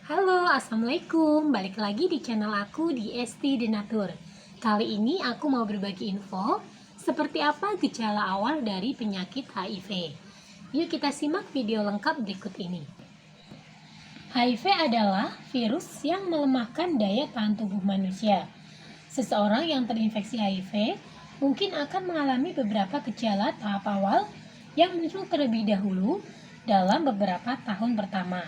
Halo, assalamualaikum. Balik lagi di channel aku di ST Denatur. Kali ini aku mau berbagi info seperti apa gejala awal dari penyakit HIV. Yuk kita simak video lengkap berikut ini. HIV adalah virus yang melemahkan daya tahan tubuh manusia. Seseorang yang terinfeksi HIV mungkin akan mengalami beberapa gejala tahap awal yang muncul terlebih dahulu dalam beberapa tahun pertama.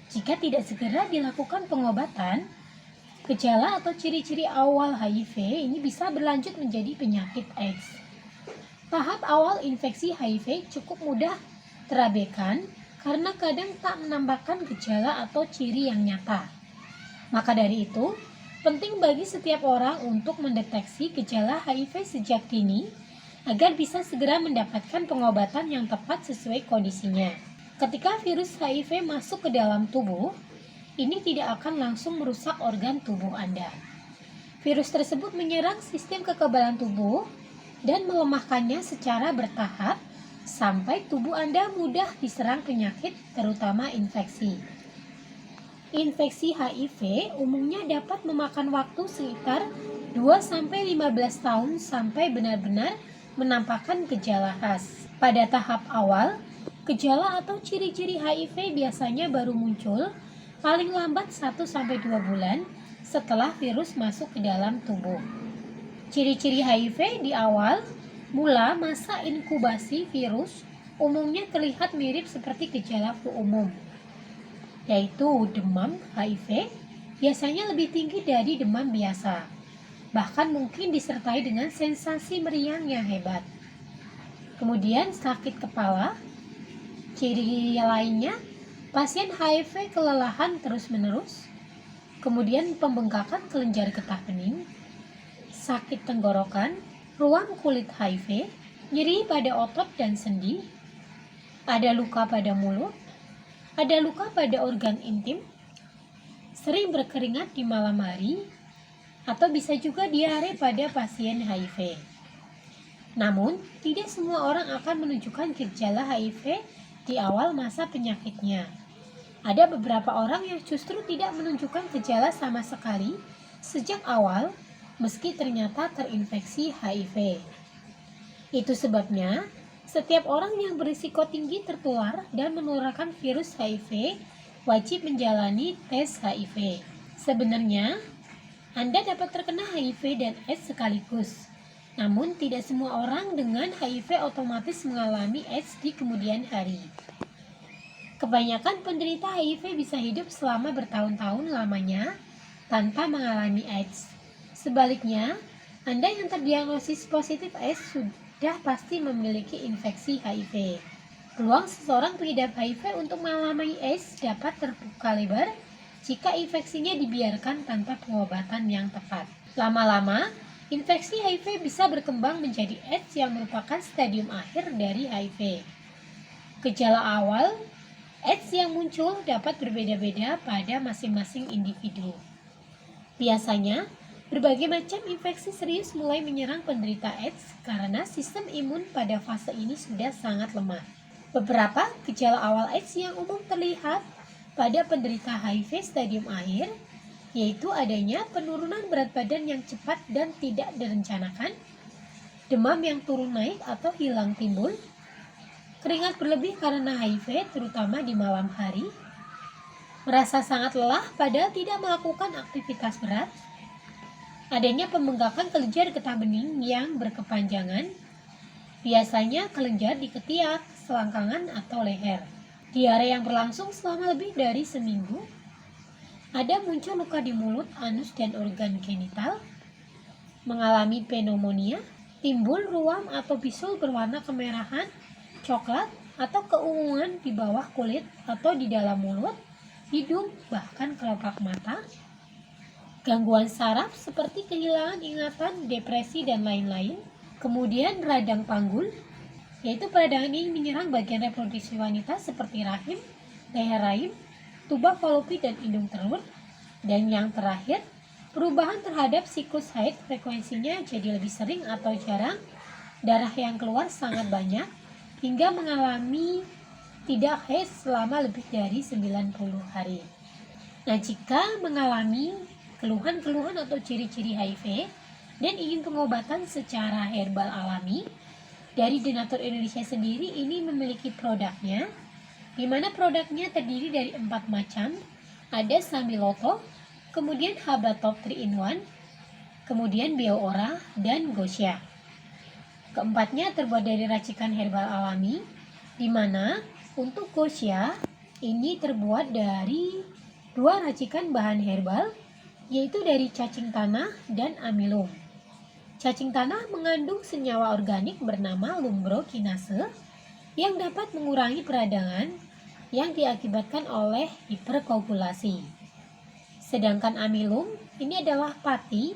Jika tidak segera dilakukan pengobatan, gejala atau ciri-ciri awal HIV ini bisa berlanjut menjadi penyakit AIDS. Tahap awal infeksi HIV cukup mudah terabaikan karena kadang tak menambahkan gejala atau ciri yang nyata. Maka dari itu, penting bagi setiap orang untuk mendeteksi gejala HIV sejak dini agar bisa segera mendapatkan pengobatan yang tepat sesuai kondisinya. Ketika virus HIV masuk ke dalam tubuh, ini tidak akan langsung merusak organ tubuh Anda. Virus tersebut menyerang sistem kekebalan tubuh dan melemahkannya secara bertahap sampai tubuh Anda mudah diserang penyakit, terutama infeksi. Infeksi HIV umumnya dapat memakan waktu sekitar 2-15 tahun sampai benar-benar menampakkan gejala khas. Pada tahap awal, gejala atau ciri-ciri HIV biasanya baru muncul paling lambat 1-2 bulan setelah virus masuk ke dalam tubuh. Ciri-ciri HIV di awal mula masa inkubasi virus umumnya terlihat mirip seperti gejala flu umum, yaitu demam HIV biasanya lebih tinggi dari demam biasa, bahkan mungkin disertai dengan sensasi meriang yang hebat. Kemudian sakit kepala. Ciri lainnya, pasien HIV kelelahan terus-menerus, kemudian pembengkakan kelenjar getah bening, sakit tenggorokan, ruam kulit HIV, nyeri pada otot dan sendi, ada luka pada mulut, ada luka pada organ intim, sering berkeringat di malam hari, atau bisa juga diare pada pasien HIV. Namun, tidak semua orang akan menunjukkan gejala HIV di awal masa penyakitnya. Ada beberapa orang yang justru tidak menunjukkan gejala sama sekali sejak awal meski ternyata terinfeksi HIV. Itu sebabnya setiap orang yang berisiko tinggi tertular dan menularkan virus HIV wajib menjalani tes HIV. Sebenarnya, Anda dapat terkena HIV dan AIDS sekaligus. Namun, tidak semua orang dengan HIV otomatis mengalami AIDS di kemudian hari. Kebanyakan penderita HIV bisa hidup selama bertahun-tahun lamanya tanpa mengalami AIDS. Sebaliknya, Anda yang terdiagnosis positif AIDS sudah pasti memiliki infeksi HIV. Peluang seseorang pengidap HIV untuk mengalami AIDS dapat terbuka lebar jika infeksinya dibiarkan tanpa pengobatan yang tepat. Lama-lama, infeksi HIV bisa berkembang menjadi AIDS yang merupakan stadium akhir dari HIV. Gejala awal AIDS yang muncul dapat berbeda-beda pada masing-masing individu. Biasanya, berbagai macam infeksi serius mulai menyerang penderita AIDS karena sistem imun pada fase ini sudah sangat lemah. Beberapa gejala awal AIDS yang umum terlihat pada penderita HIV stadium akhir yaitu adanya penurunan berat badan yang cepat dan tidak direncanakan, demam yang turun naik atau hilang timbul, keringat berlebih karena HIV terutama di malam hari, merasa sangat lelah padahal tidak melakukan aktivitas berat, adanya pembengkakan kelenjar getah bening yang berkepanjangan, biasanya kelenjar di ketiak, selangkangan atau leher, diare yang berlangsung selama lebih dari seminggu, ada muncul luka di mulut, anus, dan organ genital, mengalami pneumonia, timbul ruam atau bisul berwarna kemerahan, coklat, atau keunguan di bawah kulit atau di dalam mulut, hidung, bahkan kelopak mata, gangguan saraf seperti kehilangan ingatan, depresi, dan lain-lain, kemudian radang panggul, yaitu peradangan ini menyerang bagian reproduksi wanita seperti rahim, leher rahim, tuba falopi dan indung telur, dan yang terakhir, perubahan terhadap siklus haid frekuensinya jadi lebih sering atau jarang, darah yang keluar sangat banyak, hingga mengalami tidak haid selama lebih dari 90 hari. Nah, jika mengalami keluhan-keluhan atau ciri-ciri HIV dan ingin pengobatan secara herbal alami, dari Denatur Indonesia sendiri ini memiliki produknya, di mana produknya terdiri dari 4 macam. Ada Sambiloto, kemudian Habatop 3 in 1, kemudian Bioora, dan Gosya. Keempatnya terbuat dari racikan herbal alami, di mana untuk Gosya ini terbuat dari 2 racikan bahan herbal, yaitu dari cacing tanah dan amilum. Cacing tanah mengandung senyawa organik bernama lumbrokinase yang dapat mengurangi peradangan yang diakibatkan oleh hiperkoagulasi. Sedangkan amilum ini adalah pati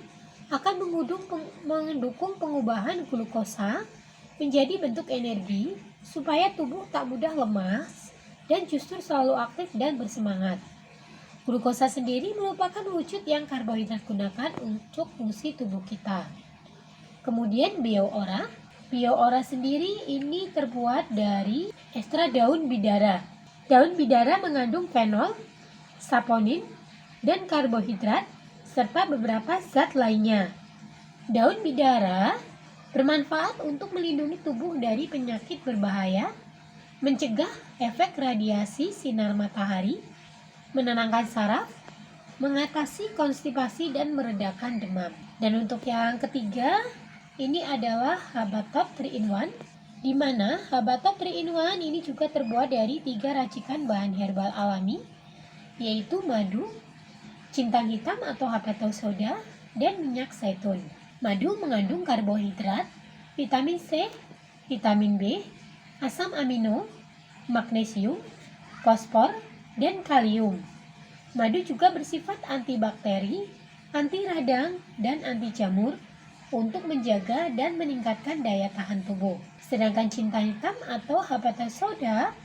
akan mendukung pengubahan glukosa menjadi bentuk energi supaya tubuh tak mudah lemas dan justru selalu aktif dan bersemangat. Glukosa sendiri merupakan wujud yang karbohidrat gunakan untuk fungsi tubuh kita. Kemudian Bioora. Bioora sendiri ini terbuat dari ekstra daun bidara. Daun bidara mengandung fenol, saponin, dan karbohidrat, serta beberapa zat lainnya. Daun bidara bermanfaat untuk melindungi tubuh dari penyakit berbahaya, mencegah efek radiasi sinar matahari, menenangkan saraf, mengatasi konstipasi, dan meredakan demam. Dan untuk yang ketiga, ini adalah Habatop 3 in 1, di mana Habatop 3 in 1 ini juga terbuat dari 3 racikan bahan herbal alami, yaitu madu, cintang hitam atau habatus soda, dan minyak zaitun. Madu mengandung karbohidrat, vitamin C, vitamin B, asam amino, magnesium, fosfor, dan kalium. Madu juga bersifat antibakteri, anti radang, dan anti jamur untuk menjaga dan meningkatkan daya tahan tubuh. Sedangkan cintang hitam atau habatus soda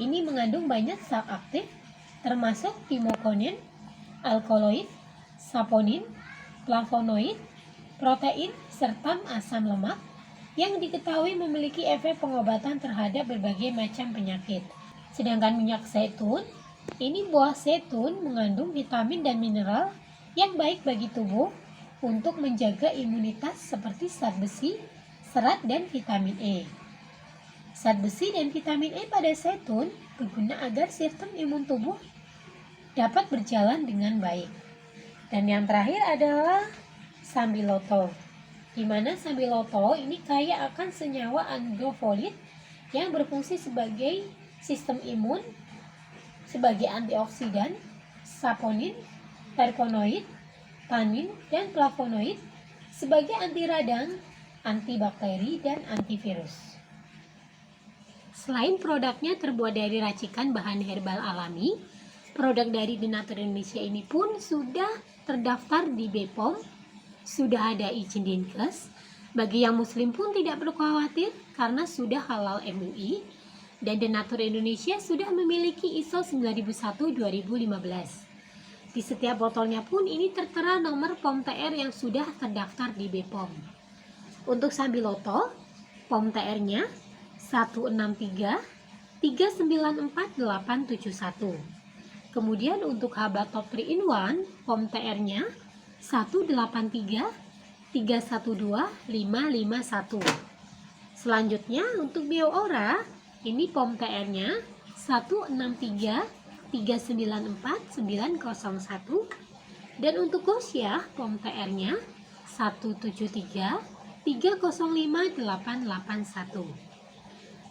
ini mengandung banyak zat aktif termasuk timokonin, alkaloid, saponin, flavonoid, protein, serta asam lemak yang diketahui memiliki efek pengobatan terhadap berbagai macam penyakit. Sedangkan minyak zaitun, ini buah zaitun mengandung vitamin dan mineral yang baik bagi tubuh untuk menjaga imunitas seperti zat besi, serat, dan vitamin E. Zat besi dan vitamin E pada zaitun berguna agar sistem imun tubuh dapat berjalan dengan baik. Dan yang terakhir adalah Sambiloto, di mana Sambiloto ini kaya akan senyawa androfolit yang berfungsi sebagai sistem imun, sebagai antioksidan, saponin, terpenoid, tanin, dan flavonoid sebagai anti radang, antibakteri, dan antivirus. Selain produknya terbuat dari racikan bahan herbal alami, produk dari Denatur Indonesia ini pun sudah terdaftar di BPOM, sudah ada izin Dinkes. Bagi yang muslim pun tidak perlu khawatir karena sudah halal MUI, dan Denatur Indonesia sudah memiliki ISO 9001-2015. Di setiap botolnya pun ini tertera nomor POM TR yang sudah terdaftar di BPOM. Untuk Sambiloto, POM TR-nya 163394871. Kemudian untuk Habatop 3 in 1, POM TR-nya 183312551. Selanjutnya untuk Bioora, ini POM TR-nya 163394901, dan untuk Gosya POM TR-nya 173305881.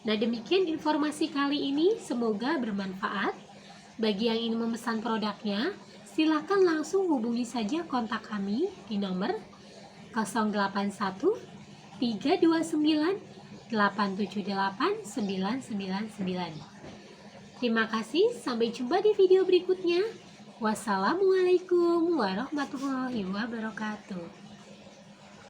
Nah, demikian informasi kali ini, semoga bermanfaat. Bagi yang ingin memesan produknya, silakan langsung hubungi saja kontak kami di nomor 081 329 878 999. Terima kasih, sampai jumpa di video berikutnya. Wassalamualaikum warahmatullahi wabarakatuh.